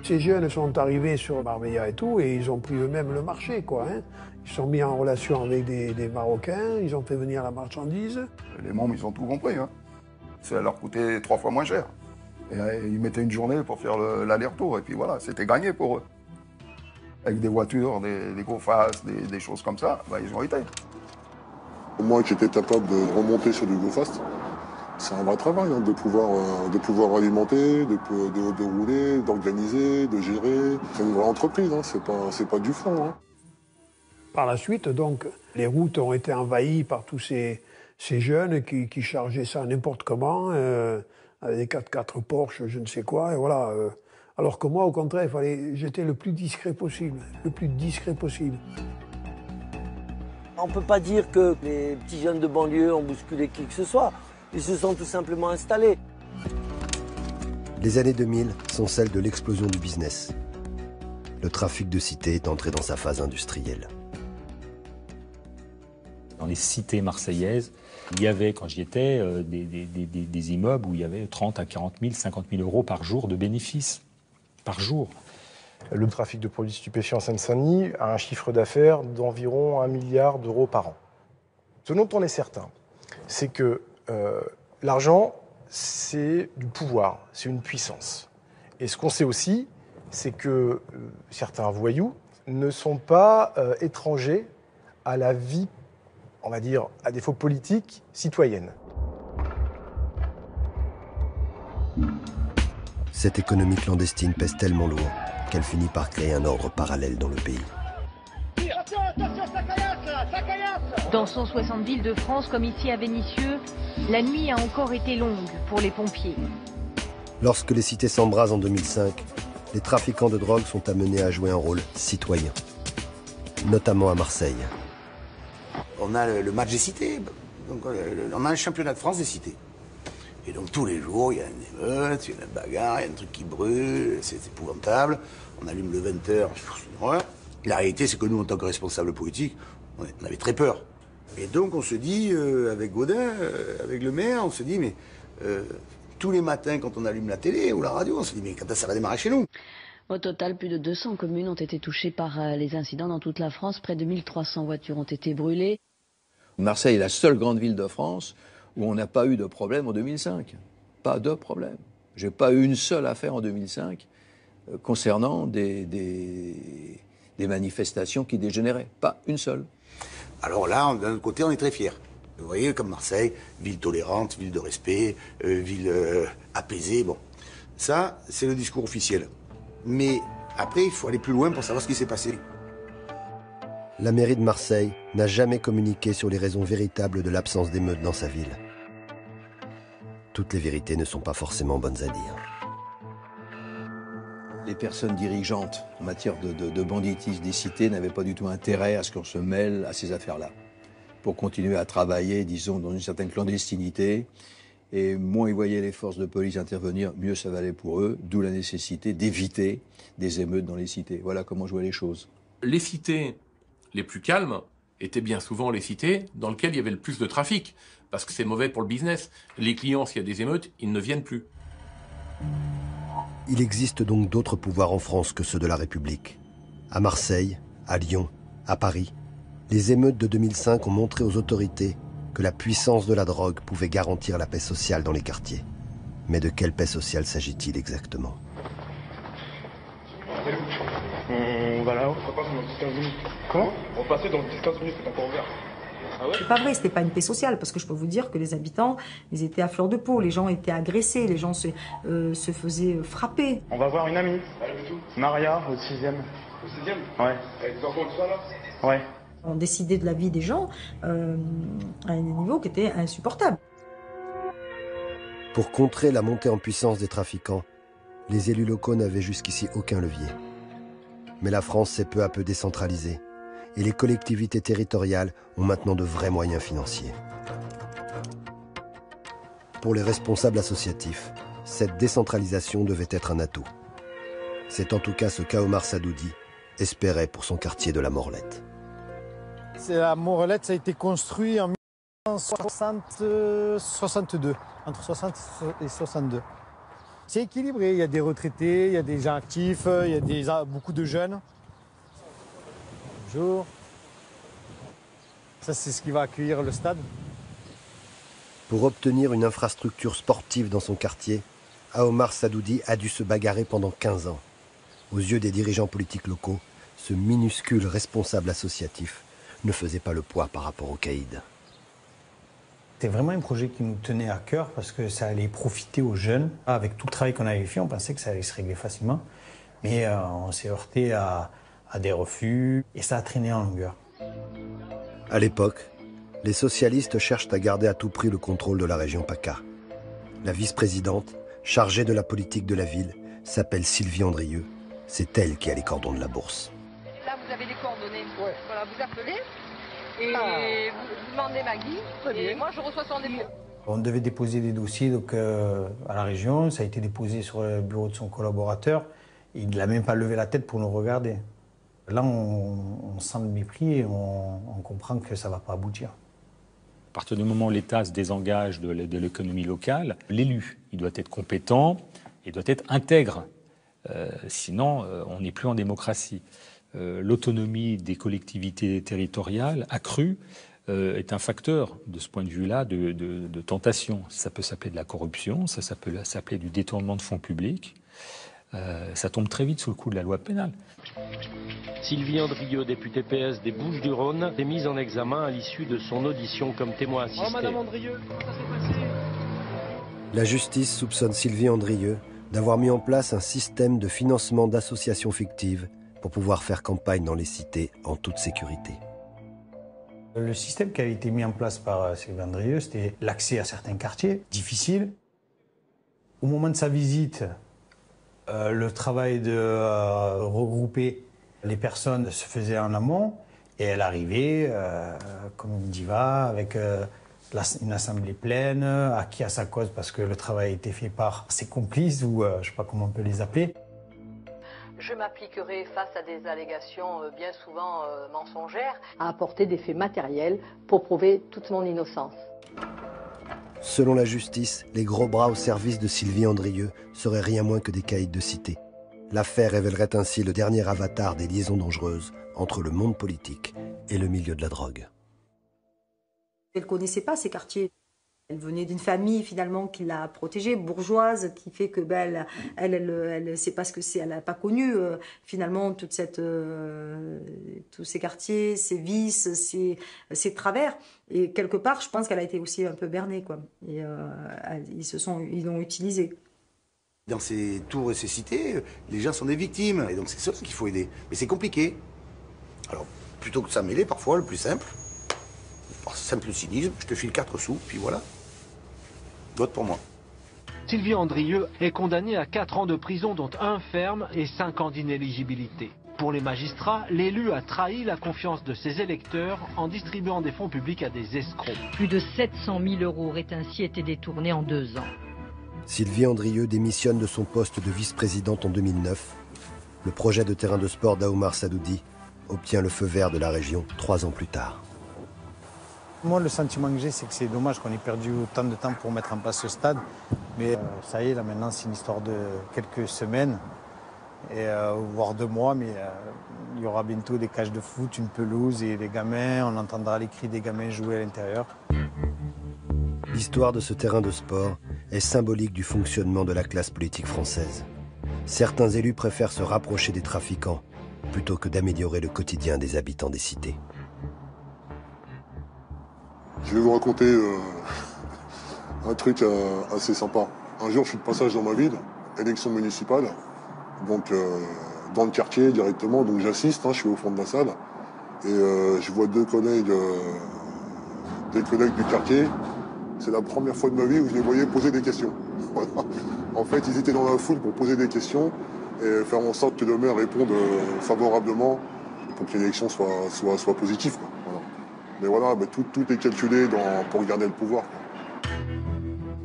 Ces jeunes sont arrivés sur Marbella et tout, et ils ont pris eux-mêmes le marché, quoi. Hein. Ils sont mis en relation avec des Marocains, ils ont fait venir la marchandise. Les mômes, ils ont tout compris. Hein. Ça leur coûtait 3 fois moins cher. Et ils mettaient une journée pour faire l'aller-retour, et puis voilà, c'était gagné pour eux. Avec des voitures, des go-fast, des choses comme ça, bah, ils ont été. Moi qui étais capable de remonter sur du go-fast, c'est un vrai travail hein, de pouvoir alimenter, de rouler, d'organiser, de gérer. C'est une vraie entreprise, hein, c'est pas du fond. Hein. Par la suite, donc, les routes ont été envahies par tous ces jeunes qui chargeaient ça n'importe comment, avec des 4x4 Porsche, je ne sais quoi, et voilà. Alors que moi, au contraire, j'étais le plus discret possible, On ne peut pas dire que les petits jeunes de banlieue ont bousculé qui que ce soit. Ils se sont tout simplement installés. Les années 2000 sont celles de l'explosion du business. Le trafic de cité est entré dans sa phase industrielle. Dans les cités marseillaises, il y avait, quand j'y étais, des immeubles où il y avait 30 à 40 000, 50 000 euros par jour de bénéfices. Par jour. Le trafic de produits stupéfiants en Seine-Saint-Denis a un chiffre d'affaires d'environ 1 milliard d'euros par an. Ce dont on est certain, c'est que l'argent, c'est du pouvoir, c'est une puissance. Et ce qu'on sait aussi, c'est que certains voyous ne sont pas étrangers à la vie, on va dire, à défaut politique, citoyenne. Cette économie clandestine pèse tellement lourd qu'elle finit par créer un ordre parallèle dans le pays. Dans 160 villes de France, comme ici à Vénissieux, la nuit a encore été longue pour les pompiers. Lorsque les cités s'embrasent en 2005, les trafiquants de drogue sont amenés à jouer un rôle citoyen, notamment à Marseille. On a le match des cités, donc, on a un championnat de France des cités. Et donc tous les jours, il y a une émeute, il y a une bagarre, il y a un truc qui brûle, c'est épouvantable. On allume le 20h, c'est une horreur. La réalité, c'est que nous, en tant que responsables politiques, on avait très peur. Et donc on se dit, avec Gaudin, avec le maire, on se dit, mais tous les matins, quand on allume la télé ou la radio, on se dit, mais quand ça va démarrer chez nous? Au total, plus de 200 communes ont été touchées par les incidents dans toute la France. Près de 1300 voitures ont été brûlées. Marseille est la seule grande ville de France où on n'a pas eu de problème en 2005. Pas de problème. Je n'ai pas eu une seule affaire en 2005 concernant des manifestations qui dégénéraient. Pas une seule. Alors là, d'un autre côté, on est très fiers. Vous voyez, comme Marseille, ville tolérante, ville de respect, ville apaisée. Bon, ça, c'est le discours officiel. Mais après, il faut aller plus loin pour savoir ce qui s'est passé. La mairie de Marseille n'a jamais communiqué sur les raisons véritables de l'absence d'émeutes dans sa ville. Toutes les vérités ne sont pas forcément bonnes à dire. Les personnes dirigeantes en matière de banditisme des cités n'avaient pas du tout intérêt à ce qu'on se mêle à ces affaires-là. Pour continuer à travailler, disons, dans une certaine clandestinité. Et moins ils voyaient les forces de police intervenir, mieux ça valait pour eux, d'où la nécessité d'éviter des émeutes dans les cités. Voilà comment jouaient les choses. Les cités les plus calmes étaient bien souvent les cités dans lesquelles il y avait le plus de trafic, parce que c'est mauvais pour le business. Les clients, s'il y a des émeutes, ils ne viennent plus. Il existe donc d'autres pouvoirs en France que ceux de la République. À Marseille, à Lyon, à Paris, les émeutes de 2005 ont montré aux autorités que la puissance de la drogue pouvait garantir la paix sociale dans les quartiers. Mais de quelle paix sociale s'agit-il exactement? On va là-haut. On repasse dans 10-15 minutes. Comment? On va passer dans 10-15 minutes, c'est encore ouvert. Ah ouais? C'est pas vrai, c'était pas une paix sociale, parce que je peux vous dire que les habitants, ils étaient à fleur de peau, les gens étaient agressés, les gens se faisaient frapper. On va voir une amie, Maria, au 6e. Au 6e? Ouais. Avec des enfants, tout ça là? Ouais. On décidait de la vie des gens à un niveau qui était insupportable. Pour contrer la montée en puissance des trafiquants, les élus locaux n'avaient jusqu'ici aucun levier. Mais la France s'est peu à peu décentralisée et les collectivités territoriales ont maintenant de vrais moyens financiers. Pour les responsables associatifs, cette décentralisation devait être un atout. C'est en tout cas ce qu'Aomar Sadoudi espérait pour son quartier de la Morlette. La Morlette, ça a été construit en 1962, entre 60 et 62. C'est équilibré, il y a des retraités, il y a des gens actifs, il y a beaucoup de jeunes. Bonjour. Ça, c'est ce qui va accueillir le stade. Pour obtenir une infrastructure sportive dans son quartier, Aomar Sadoudi a dû se bagarrer pendant 15 ans. Aux yeux des dirigeants politiques locaux, ce minuscule responsable associatif ne faisait pas le poids par rapport au caïd. C'était vraiment un projet qui nous tenait à cœur parce que ça allait profiter aux jeunes. Avec tout le travail qu'on avait fait, on pensait que ça allait se régler facilement. Mais on s'est heurté à des refus et ça a traîné en longueur. À l'époque, les socialistes cherchent à garder à tout prix le contrôle de la région PACA. La vice-présidente, chargée de la politique de la ville, s'appelle Sylvie Andrieux. C'est elle qui a les cordons de la bourse. Là, vous avez les coordonnées. Ouais. Voilà, vous appelez et vous demandez Maggie. Et moi, je reçois son dépôt. On devait déposer des dossiers donc, à la région. Ça a été déposé sur le bureau de son collaborateur. Il n'a même pas levé la tête pour nous regarder. Là, on sent le mépris et on comprend que ça ne va pas aboutir. À partir du moment où l'État se désengage de l'économie locale, l'élu, il doit être compétent et doit être intègre. Sinon, on n'est plus en démocratie. L'autonomie des collectivités territoriales accrue est un facteur, de ce point de vue-là, de tentation. Ça peut s'appeler de la corruption, ça peut s'appeler du détournement de fonds publics. Ça tombe très vite sous le coup de la loi pénale. Sylvie Andrieux, députée PS des Bouches-du-Rhône, est mise en examen à l'issue de son audition comme témoin assisté. Oh, Madame Andrieux, comment ça s'est passé? La justice soupçonne Sylvie Andrieux d'avoir mis en place un système de financement d'associations fictives pour pouvoir faire campagne dans les cités en toute sécurité. Le système qui a été mis en place par Sylvie Andrieux, c'était l'accès à certains quartiers difficiles. Au moment de sa visite, le travail de regrouper les personnes se faisait en amont et elle arrivait comme une diva avec une assemblée pleine, acquis à sa cause parce que le travail a été fait par ses complices ou je ne sais pas comment on peut les appeler. Je m'appliquerai face à des allégations bien souvent mensongères à apporter des faits matériels pour prouver toute mon innocence. Selon la justice, les gros bras au service de Sylvie Andrieux seraient rien moins que des caïds de cité. L'affaire révélerait ainsi le dernier avatar des liaisons dangereuses entre le monde politique et le milieu de la drogue. Elle ne connaissait pas ces quartiers. Elle venait d'une famille finalement qui l'a protégée, bourgeoise, qui fait que elle sait pas ce que c'est, elle n'a pas connu finalement tous ces quartiers, ces vices, ces travers. Et quelque part, je pense qu'elle a été aussi un peu bernée, quoi. Et ils l'ont utilisée. Dans ces tours et ces cités, les gens sont des victimes. Et donc c'est ça qu'il faut aider. Mais c'est compliqué. Alors, plutôt que de s'ammêler, parfois, le plus simple, par simple cynisme, je te file 4 sous, puis voilà. Vote pour moi. Sylvie Andrieux est condamnée à 4 ans de prison, dont 1 ferme et 5 ans d'inéligibilité. Pour les magistrats, l'élu a trahi la confiance de ses électeurs en distribuant des fonds publics à des escrocs. Plus de 700 000 € auraient ainsi été détournés en 2 ans. Sylvie Andrieux démissionne de son poste de vice-présidente en 2009. Le projet de terrain de sport d'Aomar Sadoudi obtient le feu vert de la région 3 ans plus tard. Moi, le sentiment que j'ai, c'est que c'est dommage qu'on ait perdu autant de temps pour mettre en place ce stade. Mais ça y est, là maintenant, c'est une histoire de quelques semaines, voire 2 mois. Mais il y aura bientôt des cages de foot, une pelouse et des gamins. On entendra les cris des gamins jouer à l'intérieur. L'histoire de ce terrain de sport est symbolique du fonctionnement de la classe politique française. Certains élus préfèrent se rapprocher des trafiquants plutôt que d'améliorer le quotidien des habitants des cités. Je vais vous raconter un truc assez sympa. Un jour, je suis de passage dans ma ville, élection municipale, donc dans le quartier directement, donc j'assiste, je suis au fond de la salle, et je vois 2 collègues, du quartier. C'est la première fois de ma vie où je les voyais poser des questions. Voilà. En fait, ils étaient dans la foule pour poser des questions et faire en sorte que le maire réponde favorablement pour que l'élection soit positive, quoi. Voilà. Mais voilà, tout est calculé pour garder le pouvoir, quoi.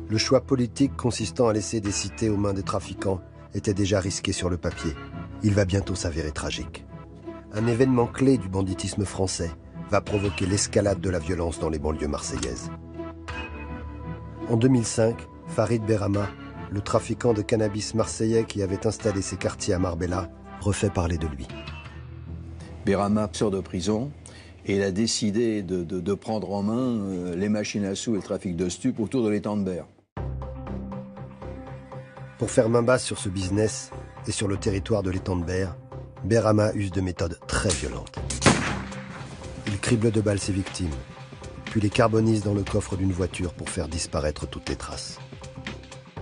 Le choix politique consistant à laisser des cités aux mains des trafiquants était déjà risqué sur le papier. Il va bientôt s'avérer tragique. Un événement clé du banditisme français va provoquer l'escalade de la violence dans les banlieues marseillaises. En 2005, Farid Berama, le trafiquant de cannabis marseillais qui avait installé ses quartiers à Marbella, refait parler de lui. Berama sort de prison et il a décidé de prendre en main les machines à sous et le trafic de stupes autour de l'étang de Berre. Pour faire main basse sur ce business et sur le territoire de l'étang de Berre, Berama use de méthodes très violentes. Il crible de balles ses victimes, puis les carbonise dans le coffre d'une voiture pour faire disparaître toutes les traces.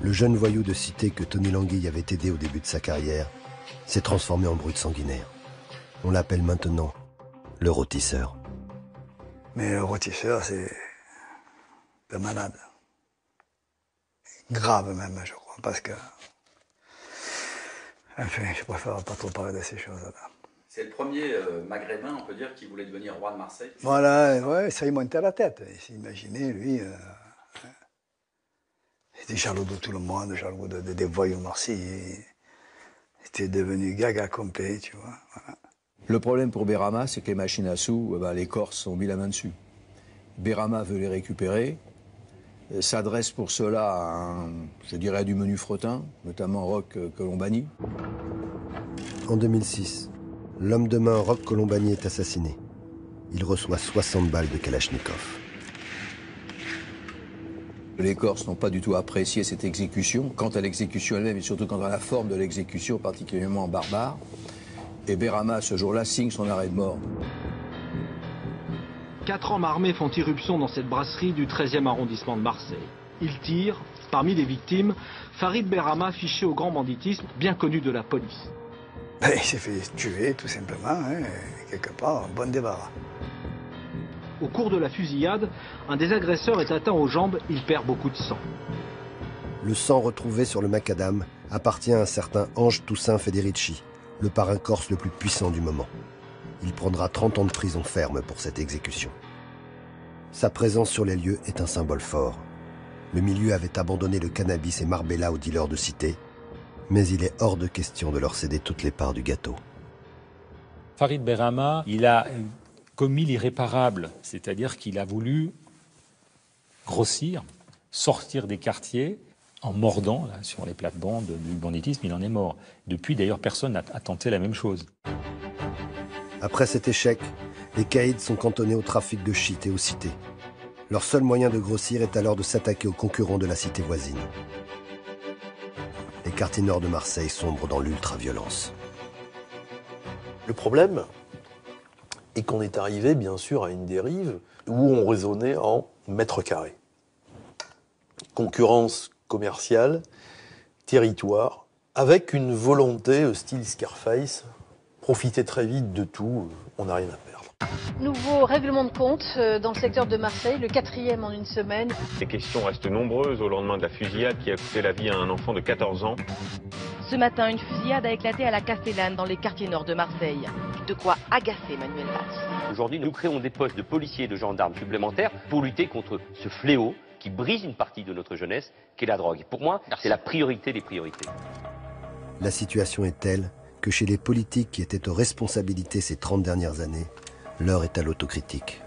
Le jeune voyou de cité que Tony Languille avait aidé au début de sa carrière s'est transformé en brute sanguinaire. On l'appelle maintenant le rôtisseur. Mais le rôtisseur, c'est un malade. Grave même, je crois, parce que... Enfin, je préfère pas trop parler de ces choses-là. C'est le premier maghrébin, on peut dire, qui voulait devenir roi de Marseille. Voilà, ouais, ça lui montait à la tête. Il s'imaginait, lui, il était jaloux de tout le monde, jaloux des voyous marseillais. Il était devenu gaga complet, tu vois. Voilà. Le problème pour Berama, c'est que les machines à sous, les Corses ont mis la main dessus. Berama veut les récupérer, s'adresse pour cela à, je dirais, du menu fretin, notamment Roch Colombani. En 2006, l'homme de main Roch Colombani est assassiné. Il reçoit 60 balles de Kalachnikov. Les Corses n'ont pas du tout apprécié cette exécution, quant à l'exécution elle-même et surtout quant à la forme de l'exécution, particulièrement barbare. Et Berama, ce jour-là, signe son arrêt de mort. 4 hommes armés font irruption dans cette brasserie du 13e arrondissement de Marseille. Ils tirent. Parmi les victimes, Farid Berama, fiché au grand banditisme, bien connu de la police. Il s'est fait tuer, tout simplement, hein, quelque part, un bon débarras. Au cours de la fusillade, un des agresseurs est atteint aux jambes, il perd beaucoup de sang. Le sang retrouvé sur le macadam appartient à un certain Ange Toussaint Federici, le parrain corse le plus puissant du moment. Il prendra 30 ans de prison ferme pour cette exécution. Sa présence sur les lieux est un symbole fort. Le milieu avait abandonné le cannabis et Marbella aux dealers de cité, mais il est hors de question de leur céder toutes les parts du gâteau. Farid Berama, il a commis l'irréparable, c'est-à-dire qu'il a voulu grossir, sortir des quartiers en mordant là, sur les plates-bandes du banditisme, il en est mort. Depuis, d'ailleurs, personne n'a tenté la même chose. Après cet échec, les caïds sont cantonnés au trafic de shit et aux cités. Leur seul moyen de grossir est alors de s'attaquer aux concurrents de la cité voisine. Les quartiers nord de Marseille sombrent dans l'ultra-violence. Le problème est qu'on est arrivé, bien sûr, à une dérive où on raisonnait en mètres carrés. Concurrence commerciale, territoire, avec une volonté style Scarface, profiter très vite de tout, on n'a rien à perdre. Nouveau règlement de compte dans le secteur de Marseille, le 4e en une semaine. Les questions restent nombreuses au lendemain de la fusillade qui a coûté la vie à un enfant de 14 ans. Ce matin, une fusillade a éclaté à la Castellane, dans les quartiers nord de Marseille. De quoi agacer Manuel Valls. Aujourd'hui, nous créons des postes de policiers et de gendarmes supplémentaires pour lutter contre ce fléau qui brise une partie de notre jeunesse, qui est la drogue. Pour moi, c'est la priorité des priorités. La situation est telle que chez les politiques qui étaient aux responsabilités ces 30 dernières années, l'heure est à l'autocritique.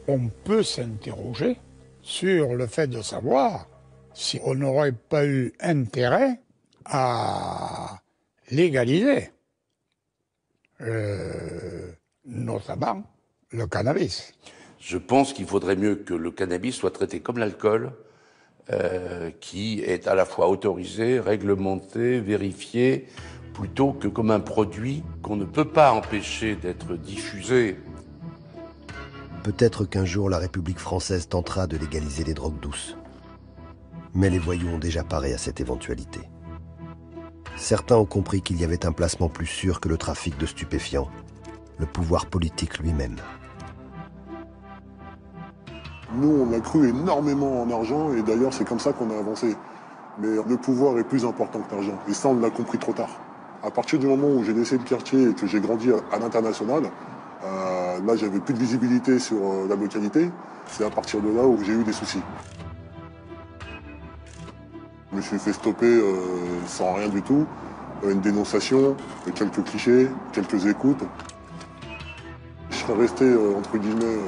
On peut s'interroger sur le fait de savoir si on n'aurait pas eu intérêt à légaliser notamment le cannabis. Je pense qu'il faudrait mieux que le cannabis soit traité comme l'alcool, qui est à la fois autorisé, réglementé, vérifié, plutôt que comme un produit qu'on ne peut pas empêcher d'être diffusé. Peut-être qu'un jour la République française tentera de légaliser les drogues douces. Mais les voyous ont déjà paré à cette éventualité. Certains ont compris qu'il y avait un placement plus sûr que le trafic de stupéfiants, le pouvoir politique lui-même. Nous, on a cru énormément en argent et d'ailleurs, c'est comme ça qu'on a avancé. Mais le pouvoir est plus important que l'argent. Et ça, on l'a compris trop tard. À partir du moment où j'ai laissé le quartier et que j'ai grandi à l'international, là, j'avais plus de visibilité sur la localité. C'est à partir de là où j'ai eu des soucis. Je me suis fait stopper sans rien du tout. Une dénonciation, quelques clichés, quelques écoutes. Je serais resté, entre guillemets,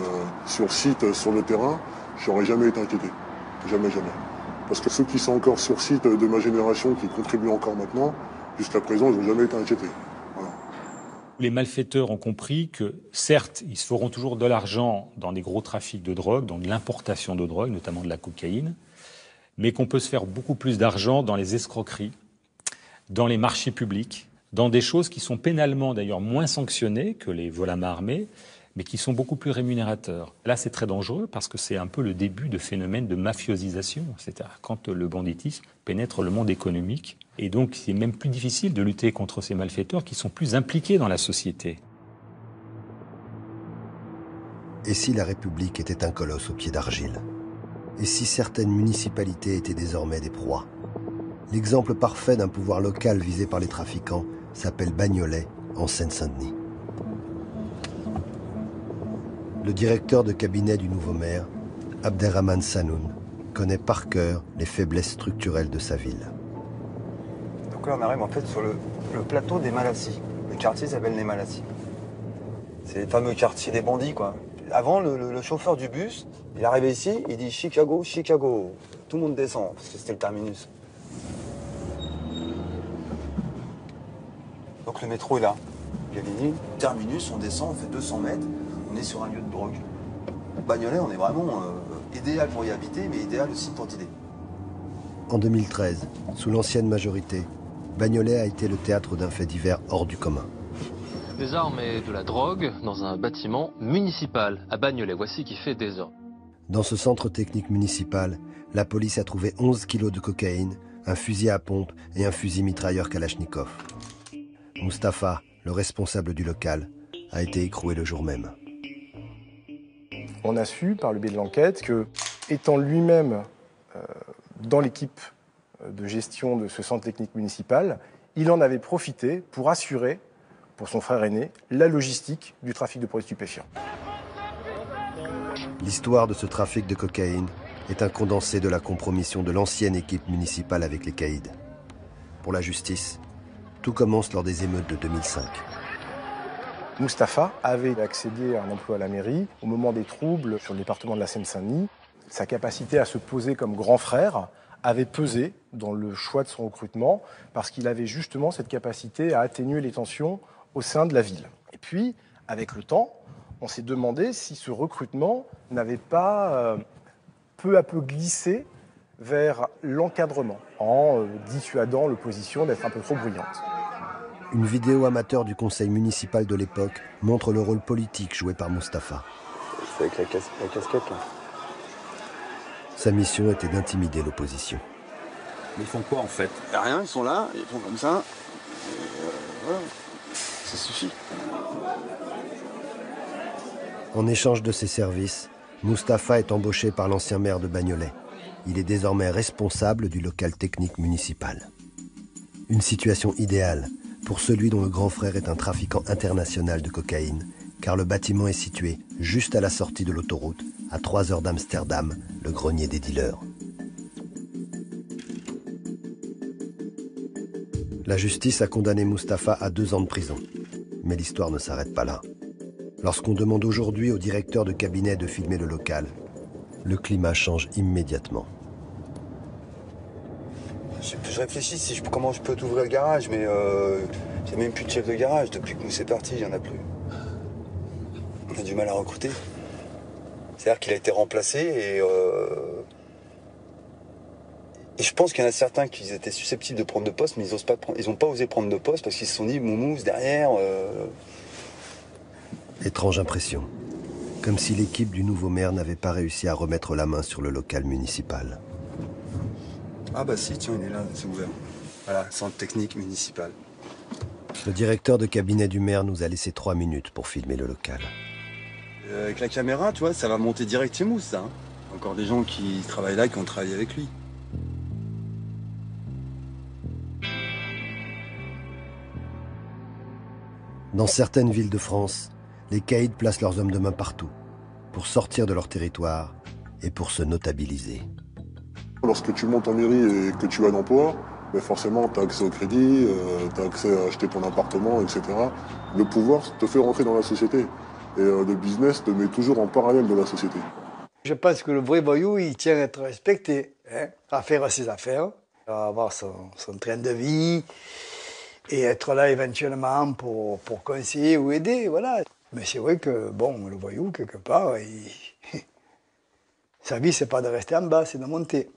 sur site, sur le terrain, j'aurais jamais été inquiété. Jamais, jamais. Parce que ceux qui sont encore sur site de ma génération, qui contribuent encore maintenant, jusqu'à présent, ils n'ont jamais été inquiétés. Voilà. Les malfaiteurs ont compris que, certes, ils se feront toujours de l'argent dans des gros trafics de drogue, dans de l'importation de drogue, notamment de la cocaïne, mais qu'on peut se faire beaucoup plus d'argent dans les escroqueries, dans les marchés publics, dans des choses qui sont pénalement d'ailleurs moins sanctionnées que les vols à main armée, mais qui sont beaucoup plus rémunérateurs. Là, c'est très dangereux parce que c'est un peu le début de phénomènes de mafiosisation, c'est-à-dire quand le banditisme pénètre le monde économique. Et donc, c'est même plus difficile de lutter contre ces malfaiteurs qui sont plus impliqués dans la société. Et si la République était un colosse au pied d'argile? Et si certaines municipalités étaient désormais des proies? L'exemple parfait d'un pouvoir local visé par les trafiquants s'appelle Bagnolet, en Seine-Saint-Denis. Le directeur de cabinet du nouveau maire, Abderrahmane Sanoun, connaît par cœur les faiblesses structurelles de sa ville. Donc là, on arrive en fait sur le plateau des Malassis. Le quartier s'appelle les Malassis. C'est le fameux quartier des bandits, quoi. Avant, le chauffeur du bus, il arrivait ici, il dit Chicago, Chicago. Tout le monde descend, parce que c'était le terminus. Donc le métro est là. Gavini, terminus, on descend, on fait 200 mètres, on est sur un lieu de drogue. Bagnolet, on est vraiment idéal pour y habiter, mais idéal aussi pour dîner. En 2013, sous l'ancienne majorité, Bagnolet a été le théâtre d'un fait divers hors du commun. Des armes et de la drogue dans un bâtiment municipal à Bagnolet. Voici qui fait désordre. Dans ce centre technique municipal, la police a trouvé 11 kilos de cocaïne, un fusil à pompe et un fusil mitrailleur Kalachnikov. Mustapha, le responsable du local, a été écroué le jour même. On a su, par le biais de l'enquête, que, étant lui-même dans l'équipe de gestion de ce centre technique municipal, il en avait profité pour assurer, pour son frère aîné, la logistique du trafic de produits stupéfiants. L'histoire de ce trafic de cocaïne est un condensé de la compromission de l'ancienne équipe municipale avec les caïds. Pour la justice, tout commence lors des émeutes de 2005. Mustapha avait accédé à un emploi à la mairie au moment des troubles sur le département de la Seine-Saint-Denis. Sa capacité à se poser comme grand frère avait pesé dans le choix de son recrutement parce qu'il avait justement cette capacité à atténuer les tensions au sein de la ville. Et puis, avec le temps, on s'est demandé si ce recrutement n'avait pas peu à peu glissé vers l'encadrement, en dissuadant l'opposition d'être un peu trop bruyante. Une vidéo amateur du conseil municipal de l'époque montre le rôle politique joué par Mustapha. C'est avec la casquette, là. Sa mission était d'intimider l'opposition. Mais ils font quoi, en fait? Rien, ils sont là, ils font comme ça. Voilà, ça suffit. En échange de ses services, Mustapha est embauché par l'ancien maire de Bagnolet. Il est désormais responsable du local technique municipal. Une situation idéale pour celui dont le grand frère est un trafiquant international de cocaïne, car le bâtiment est situé juste à la sortie de l'autoroute, à 3 heures d'Amsterdam, le grenier des dealers. La justice a condamné Mustapha à 2 ans de prison. Mais l'histoire ne s'arrête pas là. Lorsqu'on demande aujourd'hui au directeur de cabinet de filmer le local, le climat change immédiatement. Je réfléchis comment je peux t'ouvrir le garage, mais j'ai même plus de chef de garage. Depuis que nous c'est parti, il n'y en a plus. On a du mal à recruter. C'est-à-dire qu'il a été remplacé et je pense qu'il y en a certains qui étaient susceptibles de prendre de poste, mais ils n'ont pas osé prendre de poste parce qu'ils se sont dit, Moumous, derrière... Étrange impression. Comme si l'équipe du nouveau maire n'avait pas réussi à remettre la main sur le local municipal. Ah bah si, tiens, il est là, c'est ouvert. Voilà, centre technique municipal. Le directeur de cabinet du maire nous a laissé 3 minutes pour filmer le local. Avec la caméra, tu vois, ça va monter direct chez Mousse, ça. Hein. Encore des gens qui travaillent là, qui ont travaillé avec lui. Dans certaines villes de France, les caïds placent leurs hommes de main partout, pour sortir de leur territoire et pour se notabiliser. Lorsque tu montes en mairie et que tu as un emploi, ben forcément tu as accès au crédit, tu as accès à acheter ton appartement, etc. Le pouvoir te fait rentrer dans la société. Et le business te met toujours en parallèle de la société. Je pense que le vrai voyou, il tient à être respecté, hein, à faire ses affaires, à avoir son train de vie et être là éventuellement pour conseiller ou aider, voilà. Mais c'est vrai que, bon, le voyou, quelque part, sa vie, c'est pas de rester en bas, c'est de monter.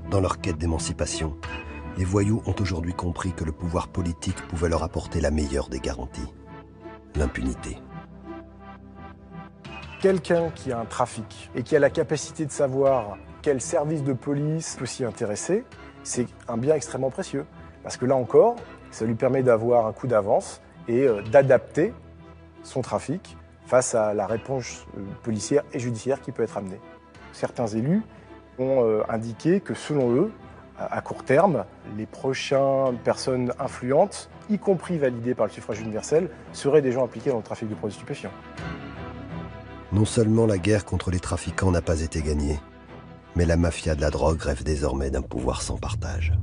Dans leur quête d'émancipation, les voyous ont aujourd'hui compris que le pouvoir politique pouvait leur apporter la meilleure des garanties, l'impunité. Quelqu'un qui a un trafic et qui a la capacité de savoir quel service de police peut s'y intéresser, c'est un bien extrêmement précieux. Parce que là encore, ça lui permet d'avoir un coup d'avance et d'adapter son trafic face à la réponse policière et judiciaire qui peut être amenée. Certains élus ont indiqué que selon eux, à court terme, les prochaines personnes influentes, y compris validées par le suffrage universel, seraient des gens impliqués dans le trafic de produits stupéfiants. Non seulement la guerre contre les trafiquants n'a pas été gagnée, mais la mafia de la drogue rêve désormais d'un pouvoir sans partage.